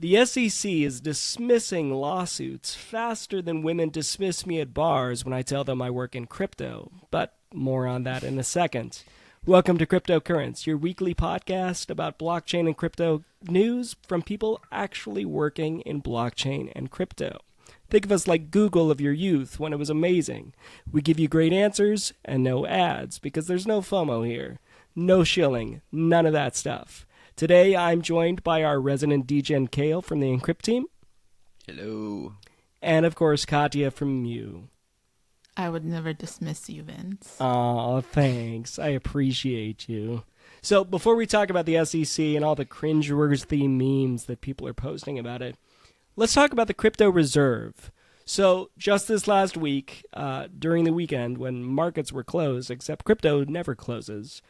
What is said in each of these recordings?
The SEC is dismissing lawsuits faster than women dismiss me at bars when I tell them I work in crypto, but more on that in a second. Welcome to Cryptocurrents, your weekly podcast about blockchain and crypto news from people actually working in blockchain and crypto. Think of us like Google of your youth when it was amazing. We give you great answers and no ads because there's no FOMO here. No shilling, none of that stuff. Today, I'm joined by our resident degen Kale from the Encrypt team. Hello. And, of course, Katya from Mew. I would never dismiss you, Vince. Aw, thanks. I appreciate you. So, before we talk about the SEC and all the cringeworthy memes that people are posting about it, let's talk about the crypto reserve. So, just this last week, during the weekend, when markets were closed, except crypto never closes,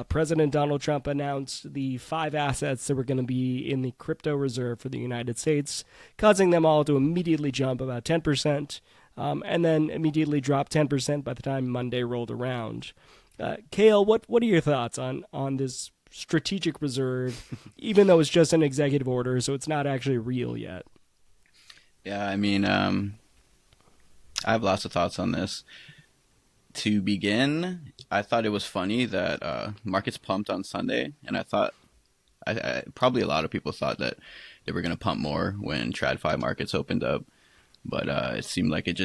President Donald Trump announced the 5 assets that were going to be in the crypto reserve for the United States, causing them all to immediately jump about 10%, and then immediately drop 10% by the time Monday rolled around. Kale, what are your thoughts on this strategic reserve, even though it's just an executive order, so it's not actually real yet? Yeah, I mean, I have lots of thoughts on this. To begin, I thought it was funny that markets pumped on Sunday, and I thought probably a lot of people thought that they were going to pump more when TradFi markets opened up, but it seemed like it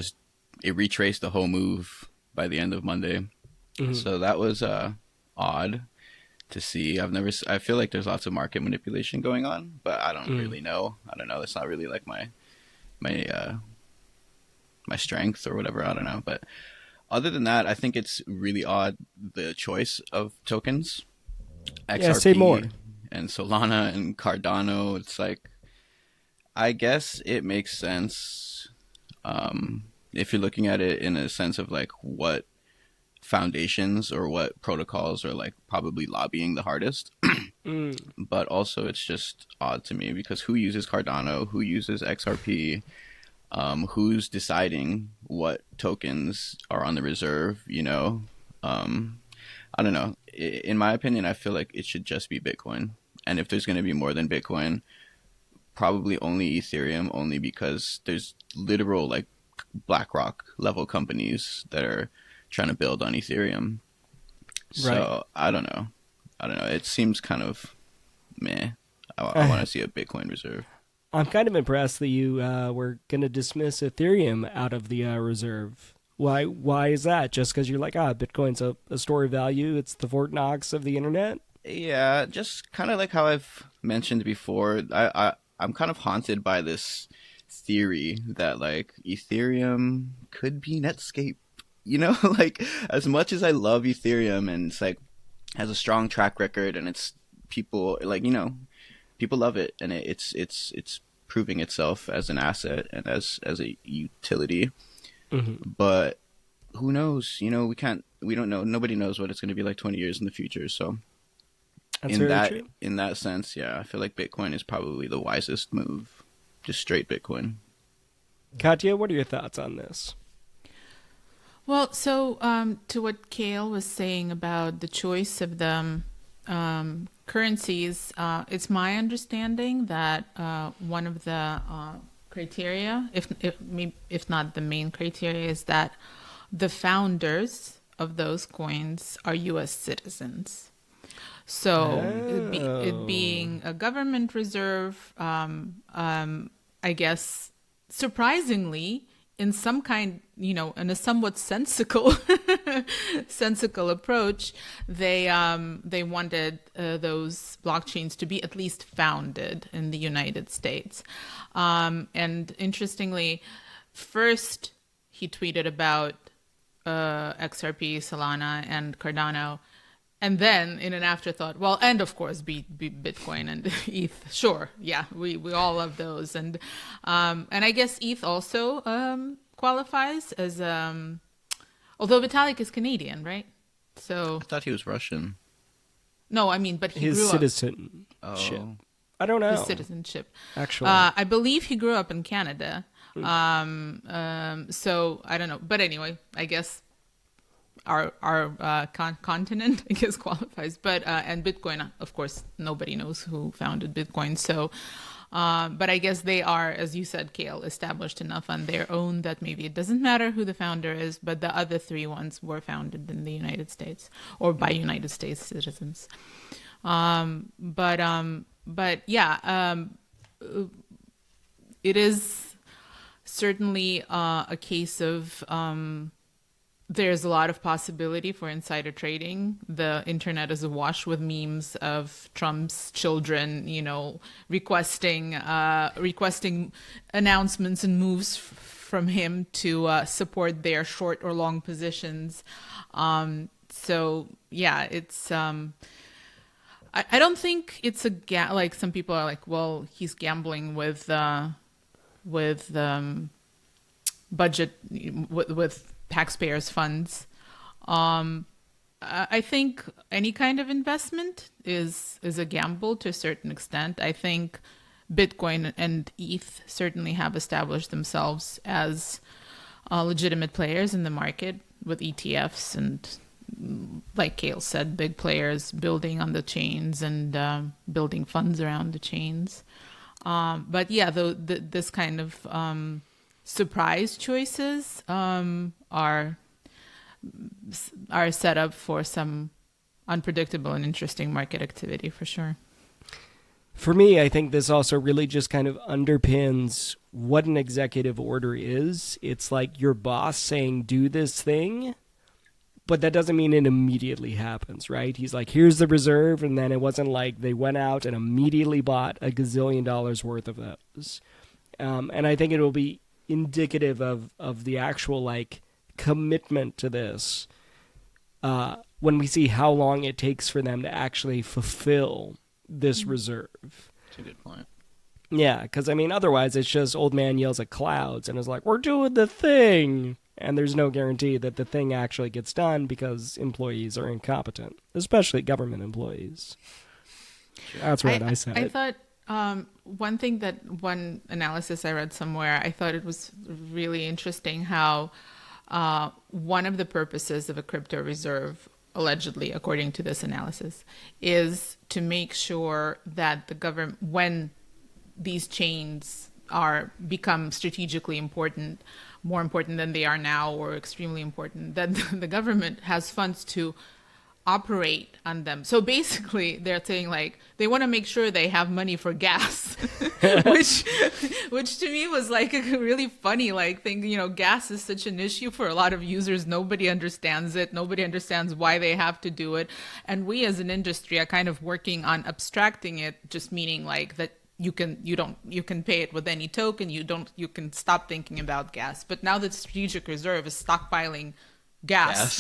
retraced the whole move by the end of Monday. Mm-hmm. So that was odd to see. I feel like there's lots of market manipulation going on, but I don't really know. I don't know. It's not really like my strength or whatever. I don't know, but. Other than that, I think it's really odd, the choice of tokens. XRP yeah, say more. And Solana and Cardano. It's like, I guess it makes sense if you're looking at it in a sense of like what foundations or what protocols are like probably lobbying the hardest. But also it's just odd to me because who uses Cardano? Who uses XRP? Who's deciding what tokens are on the reserve, you know? I don't know. In my opinion, I feel like it should just be Bitcoin. And if there's going to be more than Bitcoin, probably only Ethereum, only because there's literal like BlackRock level companies that are trying to build on Ethereum. So right. I don't know. It seems kind of meh. I want to see a Bitcoin reserve. I'm kind of impressed that you were going to dismiss Ethereum out of the reserve. Why is that? Just because you're like, Bitcoin's a store of value. It's the Fort Knox of the internet? Yeah, just kind of like how I've mentioned before. I'm kind of haunted by this theory that like Ethereum could be Netscape. You know, like as much as I love Ethereum and it's like has a strong track record and it's people like, you know, people love it, and it's proving itself as an asset and as a utility. Mm-hmm. But who knows? You know, we don't know. Nobody knows what it's going to be like 20 years in the future. So that's in that sense, yeah, I feel like Bitcoin is probably the wisest move. Just straight Bitcoin. Katya, what are your thoughts on this? Well, so to what Kale was saying about the choice of the currencies, it's my understanding that one of the criteria, if not the main criteria, is that the founders of those coins are U.S. citizens. So it being a government reserve, I guess, surprisingly, in some kind, you know, in a somewhat sensical approach, they wanted those blockchains to be at least founded in the United States. And interestingly, first he tweeted about XRP, Solana, and Cardano. And then in an afterthought, well, and of course, be Bitcoin and ETH. Sure, yeah, we all love those, and I guess ETH also qualifies as although Vitalik is Canadian, right? So I thought he was Russian. No, I mean, but he his grew citizenship. Oh. I don't know his citizenship. Actually, I believe he grew up in Canada. So I don't know, but anyway, I guess. Our continent, I guess, qualifies. But and Bitcoin, of course, nobody knows who founded Bitcoin. So But I guess they are, as you said, Kale, established enough on their own that maybe it doesn't matter who the founder is, but the other three ones were founded in the United States or by United States citizens. But yeah, it is certainly a case of there's a lot of possibility for insider trading. The internet is awash with memes of Trump's children, requesting announcements and moves from him to support their short or long positions. So yeah, it's. I don't think it's like some people are like, well, he's gambling with budget with taxpayers' funds. I think any kind of investment is a gamble to a certain extent. I think Bitcoin and ETH certainly have established themselves as legitimate players in the market with ETFs and, like Kale said, big players building on the chains and building funds around the chains. But yeah, this kind of surprise choices are set up for some unpredictable and interesting market activity for sure. For me, I think this also really just kind of underpins what an executive order is. It's like your boss saying, do this thing, but that doesn't mean it immediately happens, right? He's like, here's the reserve, and then it wasn't like they went out and immediately bought $1 gazillion worth of those. And I think it will be indicative of the actual like commitment to this when we see how long it takes for them to actually fulfill this reserve. That's a good point. Yeah, because I mean, otherwise it's just old man yells at clouds and is like, we're doing the thing. And there's no guarantee that the thing actually gets done because employees are incompetent, especially government employees. That's right, I said it. I thought one analysis I read somewhere, I thought it was really interesting how one of the purposes of a crypto reserve, allegedly, according to this analysis, is to make sure that the government, when these chains become strategically important, more important than they are now or extremely important, that the government has funds to operate on them. So basically they're saying like they want to make sure they have money for gas, which to me was like a really funny like thing. Gas is such an issue for a lot of users. Nobody understands it. Nobody understands why they have to do it. And we as an industry are kind of working on abstracting it, just meaning like that you can pay it with any token. You can stop thinking about gas. But now that strategic reserve is stockpiling gas.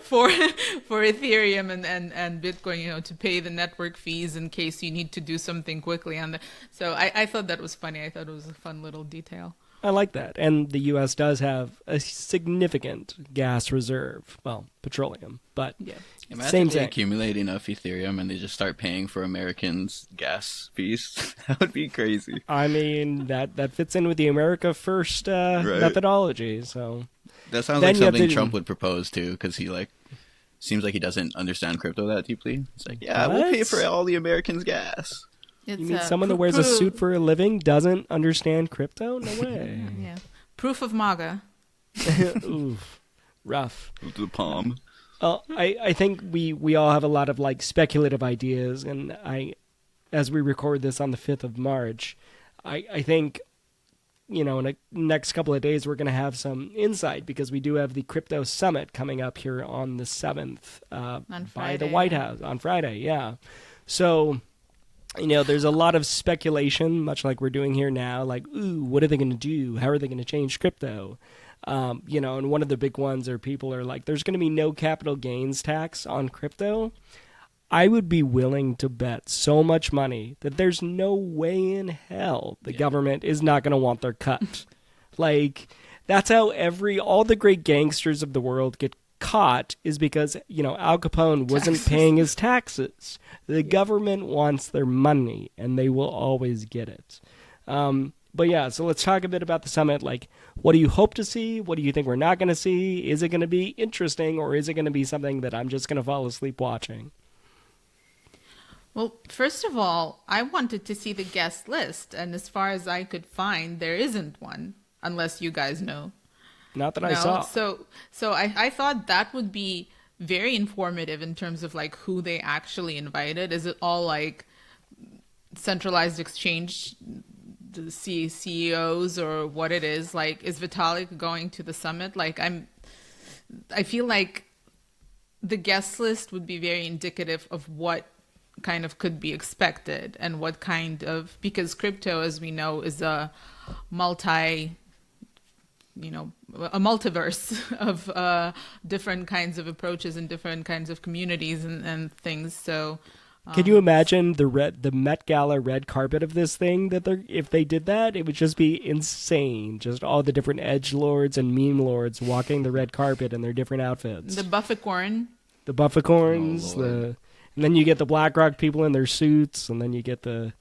for Ethereum and Bitcoin, to pay the network fees in case you need to do something quickly on the. So I thought that was funny. I thought it was a fun little detail. I like that. And the U.S. does have a significant gas reserve. Well, petroleum, but yeah. Imagine they accumulate enough Ethereum and they just start paying for Americans' gas fees. That would be crazy. I mean, that fits in with the America First methodology. So that sounds like something Trump would propose too, because he seems like he doesn't understand crypto that deeply. It's like, yeah, we'll pay for all the Americans' gas. You mean someone that wears a suit for a living doesn't understand crypto? No way. Yeah. Proof of MAGA. Oof. Rough. The palm. I think we all have a lot of like speculative ideas, and as we record this on the 5th of March, I think, in the next couple of days we're going to have some insight because we do have the crypto summit coming up here on the 7th by the White House on Friday. Yeah. So, there's a lot of speculation, much like we're doing here now, like, ooh, what are they going to do? How are they going to change crypto? And one of the big ones are people are like, there's going to be no capital gains tax on crypto. I would be willing to bet so much money that there's no way in hell the government is not going to want their cut. Like, that's how all the great gangsters of the world get caught, is because, Al Capone wasn't paying his taxes. The government wants their money, and they will always get it. But yeah, so let's talk a bit about the summit. Like, what do you hope to see? What do you think we're not going to see? Is it going to be interesting, or is it going to be something that I'm just going to fall asleep watching? Well, first of all, I wanted to see the guest list, and as far as I could find, there isn't one, unless you guys know. Not that I No, saw. so I thought that would be very informative in terms of like who they actually invited. Is it all like centralized exchange the CEOs or what it is? Like, is Vitalik going to the summit? I feel like the guest list would be very indicative of what kind of could be expected and what kind of, because crypto, as we know, is a multiverse of different kinds of approaches and different kinds of communities and things. So Can you imagine the Met Gala red carpet of this thing? If they did that, it would just be insane. Just all the different edge lords and meme lords walking the red carpet in their different outfits. the Bufficorn. The Bufficorns, Oh, Lord. and then you get the BlackRock people in their suits, and then you get the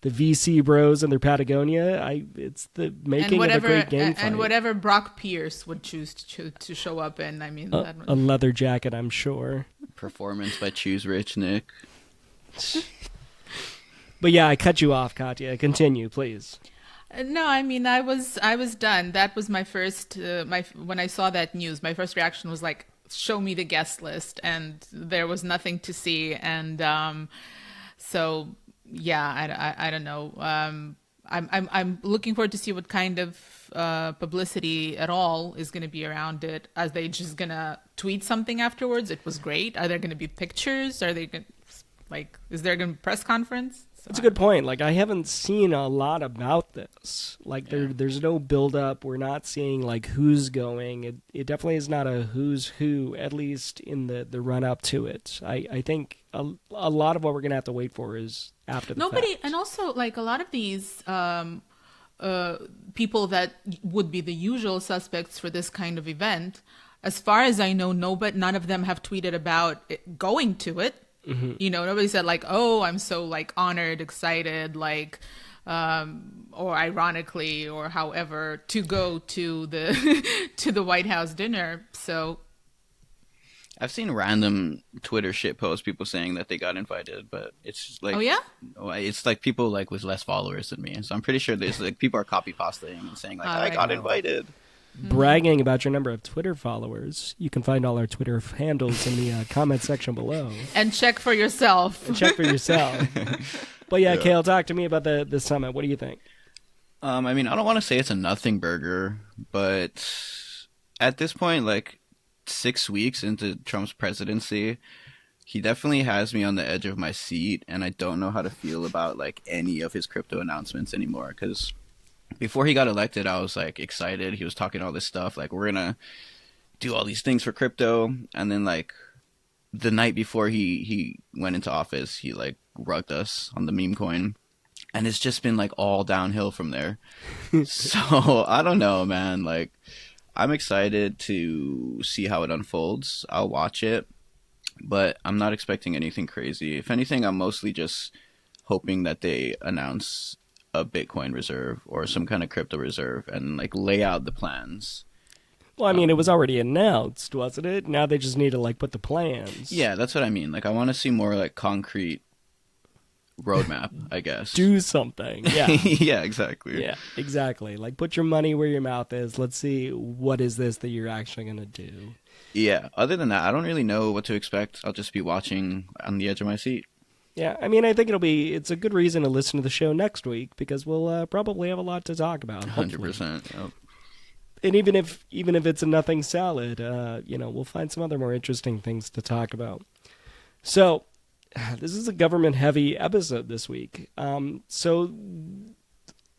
VC bros in their Patagonia. It's the making of a great game fight. And whatever Brock Pierce would choose to show up in. I mean, A leather jacket, I'm sure. Performance by Choose Rich Nick. But yeah, I cut you off, Katya. Continue, please. No, I mean, I was done. That was my first. When I saw that news, my first reaction was like, "Show me the guest list," and there was nothing to see. And so yeah, I don't know. I'm looking forward to see what kind of publicity at all is going to be around it. Are they just gonna tweet something afterwards? It was great. Are there going to be pictures? Are they going is there going to be a press conference? That's a good point. Like, I haven't seen a lot about this. Like, there's no build-up. We're not seeing, like, who's going. It definitely is not a who's who, at least in the run-up to it. I think a lot of what we're going to have to wait for is after the fact. And also, like, a lot of these people that would be the usual suspects for this kind of event, as far as I know, none of them have tweeted about going to it. Mm-hmm. You know, nobody said like, "Oh, I'm so like honored, excited, like, or ironically, or however, to go to the to the White House dinner." So, I've seen random Twitter shit posts, people saying that they got invited, but it's just like, oh yeah, it's like people like with less followers than me. So I'm pretty sure there's like people are copy pasting and saying like, I got invited. Bragging about your number of Twitter followers. You can find all our Twitter handles in the comment section below. and check for yourself. And check for yourself. But yeah, Kale, talk to me about the summit. What do you think? I mean, I don't want to say it's a nothing burger, but at this point, like 6 weeks into Trump's presidency, he definitely has me on the edge of my seat, and I don't know how to feel about like any of his crypto announcements anymore. Because before he got elected, I was like excited. He was talking all this stuff, like we're gonna do all these things for crypto, and then like the night before he went into office, he like rugged us on the meme coin. And it's just been like all downhill from there. So I don't know, man. Like, I'm excited to see how it unfolds. I'll watch it, but I'm not expecting anything crazy. If anything, I'm mostly just hoping that they announce a Bitcoin reserve or some kind of crypto reserve and like lay out the plans. Well, I mean, it was already announced, wasn't it? Now they just need to like put the plans. Yeah, that's what I mean. Like, I want to see more like concrete roadmap, I guess. Do something. Yeah. Yeah, exactly. Yeah, exactly. Like, put your money where your mouth is. Let's see, what is this that you're actually going to do? Yeah, other than that, I don't really know what to expect. I'll just be watching on the edge of my seat. Yeah, I mean, I think it's a good reason to listen to the show next week because we'll probably have a lot to talk about. 100%. Yep. And even if it's a nothing salad, we'll find some other more interesting things to talk about. So, this is a government-heavy episode this week. So,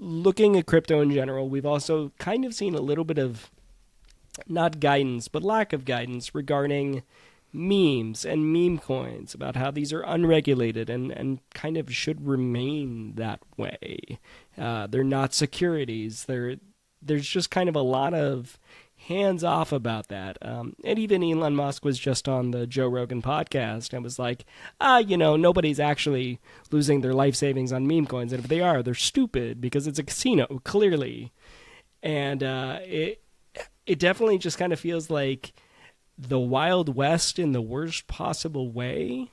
looking at crypto in general, we've also kind of seen a little bit of, not guidance, but lack of guidance regarding memes and meme coins, about how these are unregulated and kind of should remain that way. They're not securities. There's just kind of a lot of hands off about that. And even Elon Musk was just on the Joe Rogan podcast and was like, nobody's actually losing their life savings on meme coins. And if they are, they're stupid because it's a casino, clearly. And it definitely just kind of feels like the Wild West in the worst possible way.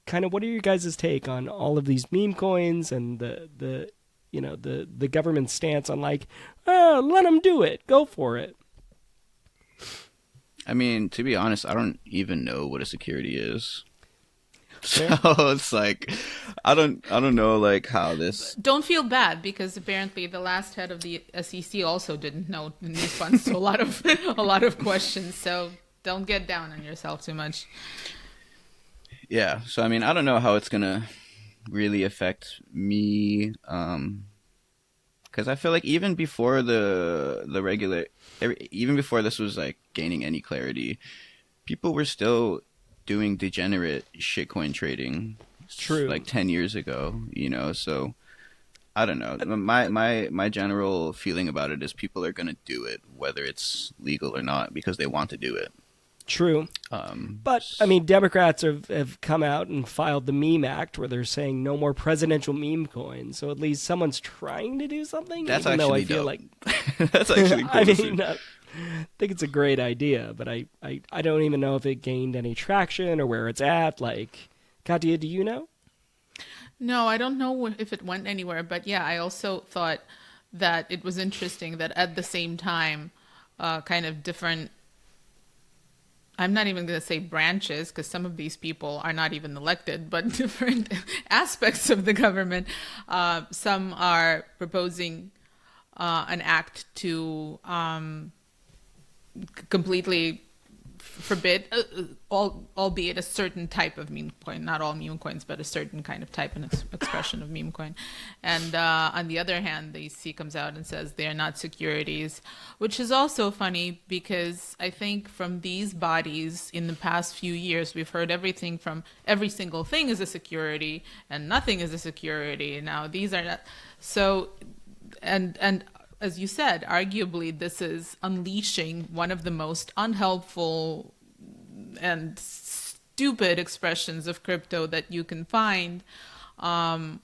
kind of what are your guys' take on all of these meme coins and the government stance on like, oh, let them do it, go for it. I mean, to be honest, I don't even know what a security is. Fair. So it's like, I don't know like how this. Don't feel bad because apparently the last head of the SEC also didn't know in response to a lot of questions. So don't get down on yourself too much. Yeah, so I mean, I don't know how it's gonna really affect me, because I feel like even before even before this was like gaining any clarity, people were still doing degenerate shitcoin trading. True. Like 10 years ago, so I don't know. My general feeling about it is people are gonna do it whether it's legal or not because they want to do it. True. But, I mean, Democrats have come out and filed the Meme Act where they're saying no more presidential meme coins. So at least someone's trying to do something. That's even though actually I feel dope. like That's actually cool I to see. mean, I think it's a great idea, but I don't even know if it gained any traction or where it's at. Like, Katya, do you know? No, I don't know if it went anywhere, but yeah, I also thought that it was interesting that at the same time, kind of different, I'm not even going to say branches because some of these people are not even elected, but different aspects of the government. Some are proposing an act to completely forbid, albeit a certain type of meme coin, not all meme coins, but a certain kind of type and expression of meme coin. And on the other hand, the EC comes out and says they are not securities, which is also funny because I think from these bodies in the past few years, we've heard everything from every single thing is a security and nothing is a security. Now these are not. So, and as you said, arguably this is unleashing one of the most unhelpful and stupid expressions of crypto that you can find. Yeah,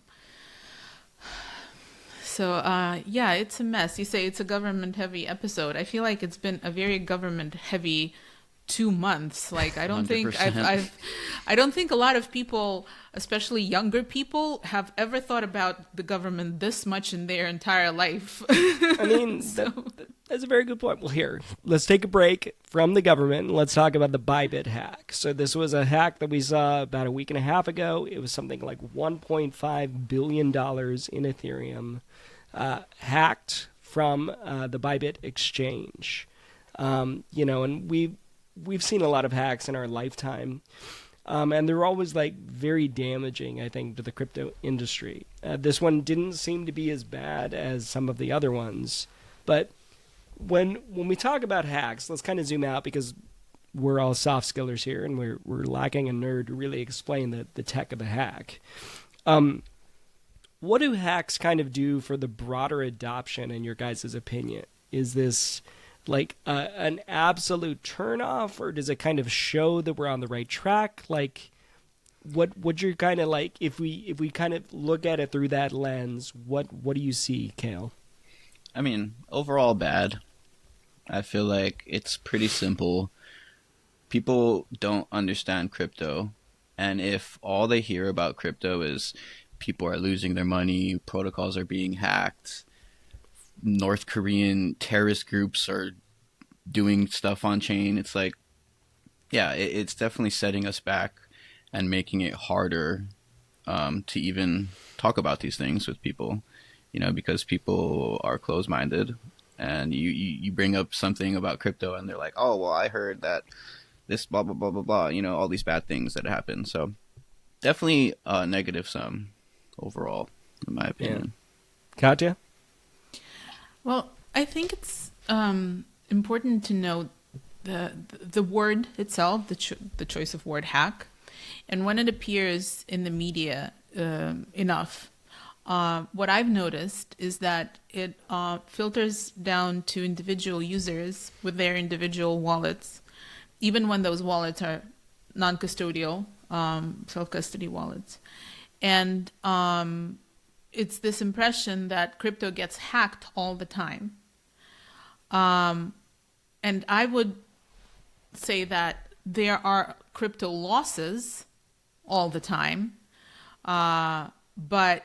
it's a mess. You say it's a government-heavy episode. I feel like it's been a very government-heavy 2 months. Like I don't think 100%. I don't think a lot of people, especially younger people, have ever thought about the government this much in their entire life. I mean, that's a very good point. Well, here, let's take a break from the government and let's talk about the Bybit hack. So this was a hack that we saw about a week and a half ago. It was something like $1.5 billion in Ethereum hacked from the Bybit exchange. And we've seen a lot of hacks in our lifetime. And they're always like very damaging, I think, to the crypto industry. This one didn't seem to be as bad as some of the other ones. But when we talk about hacks, let's kind of zoom out because we're all soft skillers here and we're lacking a nerd to really explain the tech of a hack. What do hacks kind of do for the broader adoption in your guys' opinion? Is this like an absolute turnoff, or does it kind of show that we're on the right track? Like, what you're kind of like if we kind of look at it through that lens, what do you see, Kale? I mean, overall bad. I feel like it's pretty simple. People don't understand crypto, and if all they hear about crypto is people are losing their money, protocols are being hacked, North Korean terrorist groups are doing stuff on chain, it's like, yeah, it's definitely setting us back and making it harder to even talk about these things with people, because people are closed-minded, and you bring up something about crypto and they're like, oh, well, I heard that this blah, blah, blah, blah, blah, all these bad things that happen. So definitely negative sum overall, in my opinion. Yeah. Katya? Well, I think it's important to note the word itself, the choice of word hack, and when it appears in the media enough. What I've noticed is that it filters down to individual users with their individual wallets, even when those wallets are non-custodial, self-custody wallets. And it's this impression that crypto gets hacked all the time. And I would say that there are crypto losses all the time. But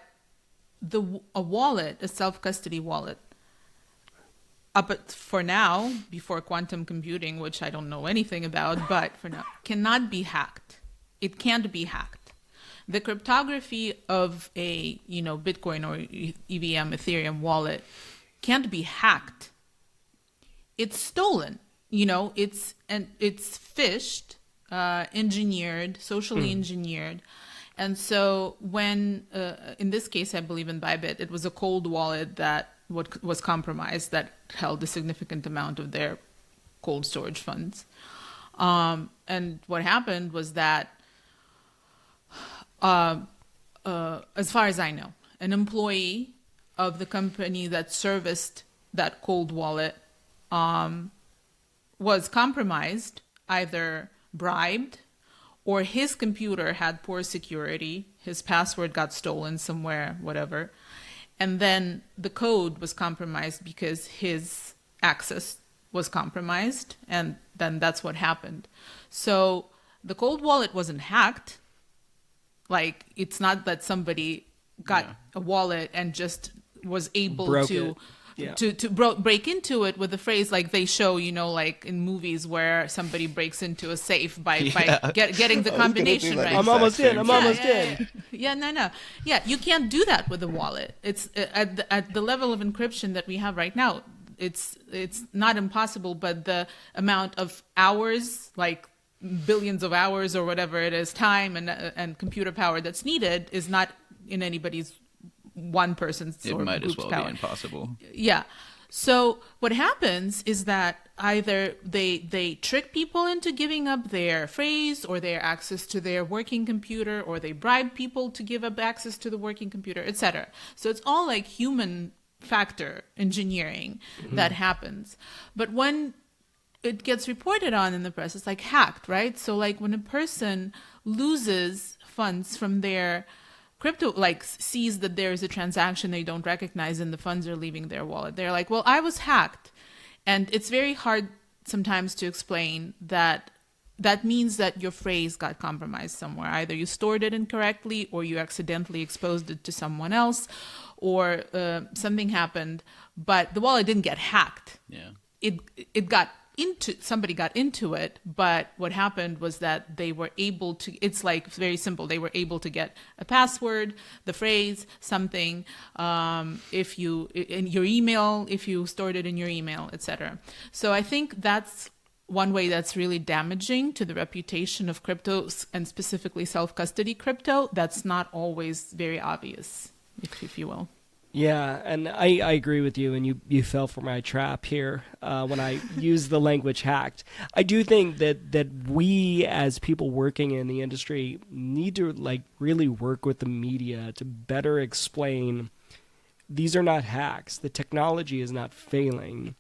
a wallet, a self-custody wallet, but for now, before quantum computing, which I don't know anything about, but for now, cannot be hacked. It can't be hacked. The cryptography of a Bitcoin or EVM Ethereum wallet can't be hacked. It's stolen. It's phished, engineered, socially engineered. And so when, in this case, I believe in Bybit, it was a cold wallet that was compromised that held a significant amount of their cold storage funds. And what happened was that, as far as I know, an employee of the company that serviced that cold wallet was compromised, either bribed, or his computer had poor security, his password got stolen somewhere, whatever, and then the code was compromised because his access was compromised, and then that's what happened. So the cold wallet wasn't hacked. Like, it's not that somebody got a wallet and just was able to break into it with the phrase like they show, like in movies where somebody breaks into a safe by getting the combination right. I'm almost in. No. Yeah, you can't do that with a wallet. It's at the level of encryption that we have right now. It's not impossible, but the amount of hours, like billions of hours or whatever it is, time and computer power that's needed is not in anybody's one person's it or might as group's well power. be impossible. Yeah. So what happens is that either they trick people into giving up their phrase or their access to their working computer, or they bribe people to give up access to the working computer, etc. So it's all like human factor engineering that happens. But when it gets reported on in the press, it's like hacked, right? So like when a person loses funds from their crypto, like sees that there is a transaction they don't recognize and the funds are leaving their wallet, they're like, well, I was hacked. And it's very hard sometimes to explain that that means that your phrase got compromised somewhere. Either you stored it incorrectly, or you accidentally exposed it to someone else, or something happened, but the wallet didn't get hacked. Yeah. Somebody got into it, but what happened was that they were able to, it's like very simple. They were able to get a password, the phrase, something, if you, in your email, if you stored it in your email, etc. So I think that's one way that's really damaging to the reputation of crypto, and specifically self-custody crypto. That's not always very obvious, if you will. Yeah, and I agree with you, and you fell for my trap here when I used the language hacked. I do think that we, as people working in the industry, need to really work with the media to better explain these are not hacks. The technology is not failing.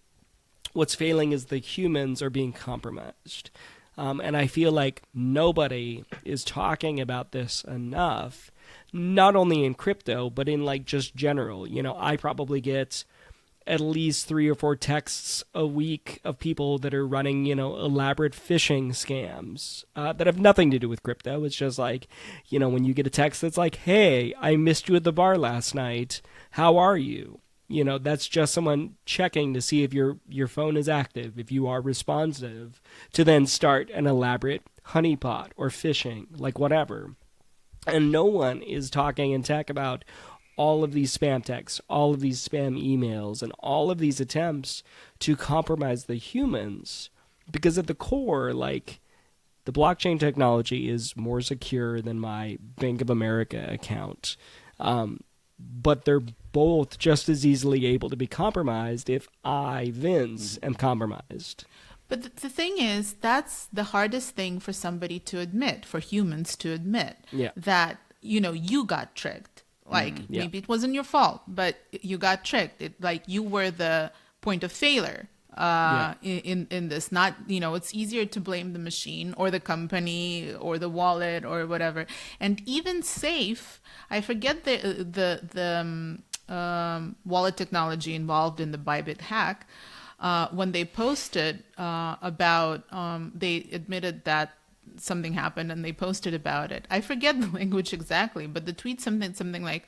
What's failing is the humans are being compromised. And I feel like nobody is talking about this enough. Not only in crypto, but in just general. I probably get at least 3 or 4 texts a week of people that are running, elaborate phishing scams that have nothing to do with crypto. It's just when you get a text that's like, hey, I missed you at the bar last night. How are you? That's just someone checking to see if your phone is active, if you are responsive, to then start an elaborate honeypot or phishing, whatever. And no one is talking in tech about all of these spam texts, all of these spam emails, and all of these attempts to compromise the humans. Because at the core, the blockchain technology is more secure than my Bank of America account. But they're both just as easily able to be compromised if I, Vince, am compromised. But the thing is, that's the hardest thing for somebody to admit, for humans to admit, that, you got tricked. Maybe it wasn't your fault, but you got tricked. You were the point of failure in this. Not, it's easier to blame the machine or the company or the wallet or whatever. And even safe, I forget the wallet technology involved in the Bybit hack. When they posted about, they admitted that something happened and they posted about it. I forget the language exactly, but the tweet something like,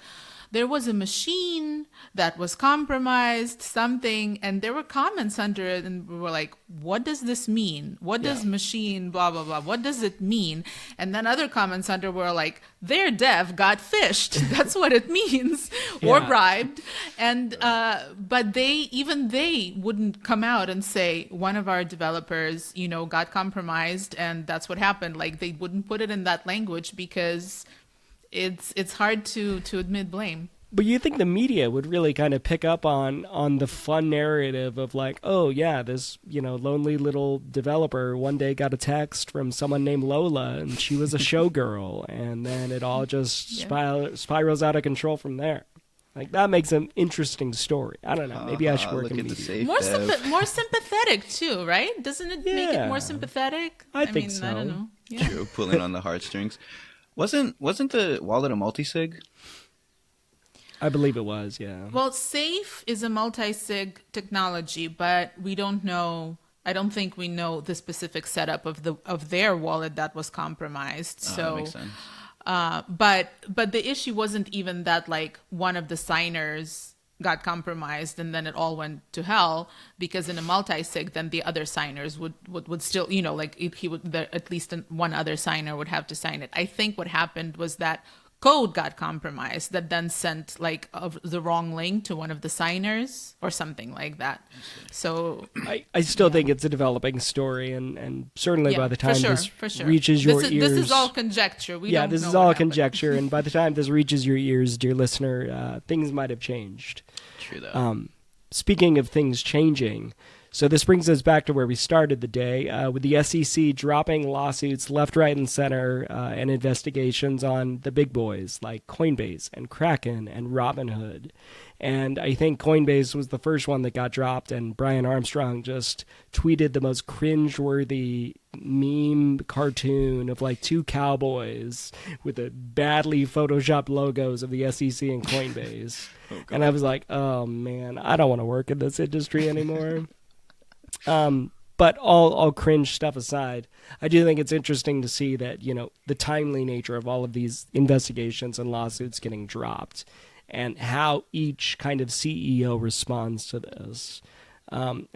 there was a machine that was compromised, something, and there were comments under it, and we were like, what does this mean? What does machine, blah, blah, blah, what does it mean? And then other comments under were like, their dev got phished. That's what it means, or bribed. And, but they wouldn't come out and say, one of our developers, got compromised, and that's what happened. Like, they wouldn't put it in that language because it's hard to admit blame. But you think the media would really kind of pick up on the fun narrative of like, oh yeah, this lonely little developer one day got a text from someone named Lola and she was a showgirl, and then it all just spirals out of control from there. Like, that makes an interesting story. I don't know. Maybe I should work in media. More sympathetic too, right? Doesn't it make it more sympathetic? I think so. I don't know. Yeah. True, pulling on the heartstrings. Wasn't the wallet a multi-sig? I believe it was, yeah. Well, Safe is a multi-sig technology, but we don't know. I don't think we know the specific setup of their wallet that was compromised. So, that makes sense. But the issue wasn't even that like one of the signers got compromised and then it all went to hell, because in a multi-sig then the other signers would still, at least one other signer would have to sign it. I think what happened was that code got compromised that then sent like the wrong link to one of the signers or something like that. So I still think it's a developing story, and certainly by the time this reaches your ears, this is all conjecture. This is all conjecture, and by the time this reaches your ears, dear listener, things might have changed. True though. Speaking of things changing, so this brings us back to where we started the day, with the SEC dropping lawsuits left, right, and center, and investigations on the big boys like Coinbase and Kraken and Robinhood. And I think Coinbase was the first one that got dropped, and Brian Armstrong just tweeted the most cringeworthy meme cartoon of like two cowboys with the badly photoshopped logos of the SEC and Coinbase. And I was like, oh man, I don't want to work in this industry anymore. But all cringe stuff aside, I do think it's interesting to see that, the timely nature of all of these investigations and lawsuits getting dropped, and how each kind of CEO responds to this. And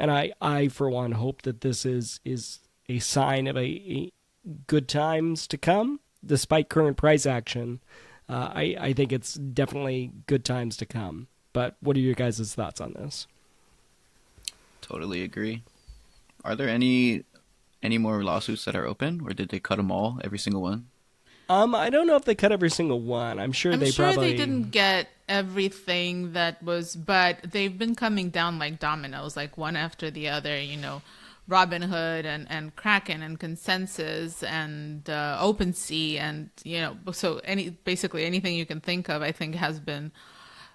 I for one, hope that this is a sign of a good times to come, despite current price action. I think it's definitely good times to come. But what are your guys' thoughts on this? Totally agree. Are there any more lawsuits that are open, or did they cut them all, every single one? I don't know if they cut every single one. I'm sure they didn't get everything that was, but they've been coming down like dominoes, like one after the other. Robinhood and Kraken and Consensus and OpenSea, and so basically anything you can think of, I think has been.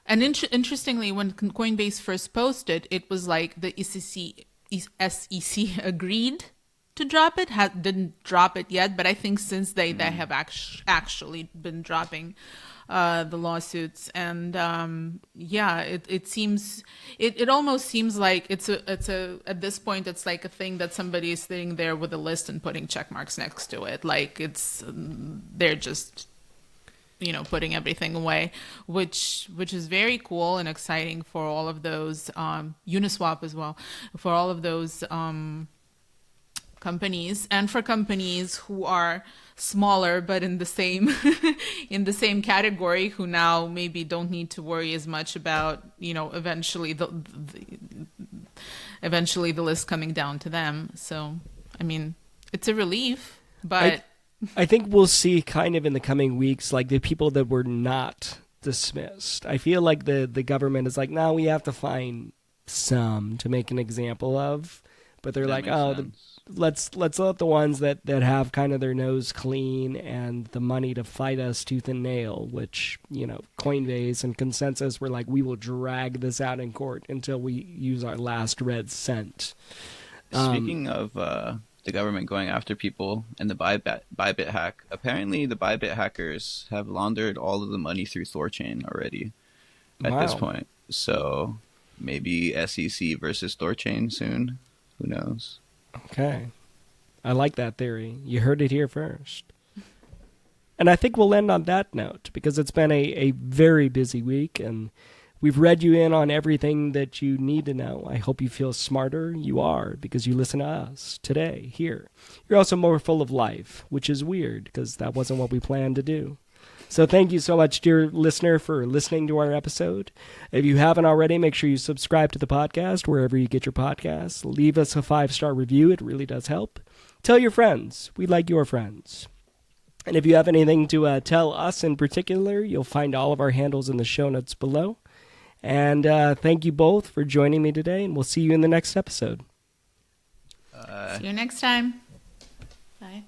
And interestingly, when Coinbase first posted, it was like the SEC agreed to drop it, didn't drop it yet, but I think since they have actually been dropping the lawsuits, and it seems it almost seems like it's a at this point it's like a thing that somebody is sitting there with a list and putting check marks next to it, like they're just putting everything away, which is very cool and exciting for all of those Uniswap as well, for all of those companies, and for companies who are smaller but in the same in the same category, who now maybe don't need to worry as much about eventually the list coming down to them. So I mean, it's a relief, but I think we'll see kind of in the coming weeks, like the people that were not dismissed. I feel like the government is like, no, we have to find some to make an example of, but they're like, let's let the ones that have kind of their nose clean and the money to fight us tooth and nail, which, Coinbase and Consensus were like, we will drag this out in court until we use our last red cent. Speaking of the government going after people and the Bybit hack, apparently the Bybit hackers have laundered all of the money through Thorchain already at this point. So maybe SEC versus Thorchain soon. Who knows? Okay. I like that theory. You heard it here first. And I think we'll end on that note because it's been a very busy week and we've read you in on everything that you need to know. I hope you feel smarter. You are because you listen to us today here. You're also more full of life, which is weird because that wasn't what we planned to do. So thank you so much, dear listener, for listening to our episode. If you haven't already, make sure you subscribe to the podcast wherever you get your podcasts. Leave us a 5-star review. It really does help. Tell your friends. We like your friends. And if you have anything to tell us in particular, you'll find all of our handles in the show notes below. And thank you both for joining me today, and we'll see you in the next episode. See you next time. Bye.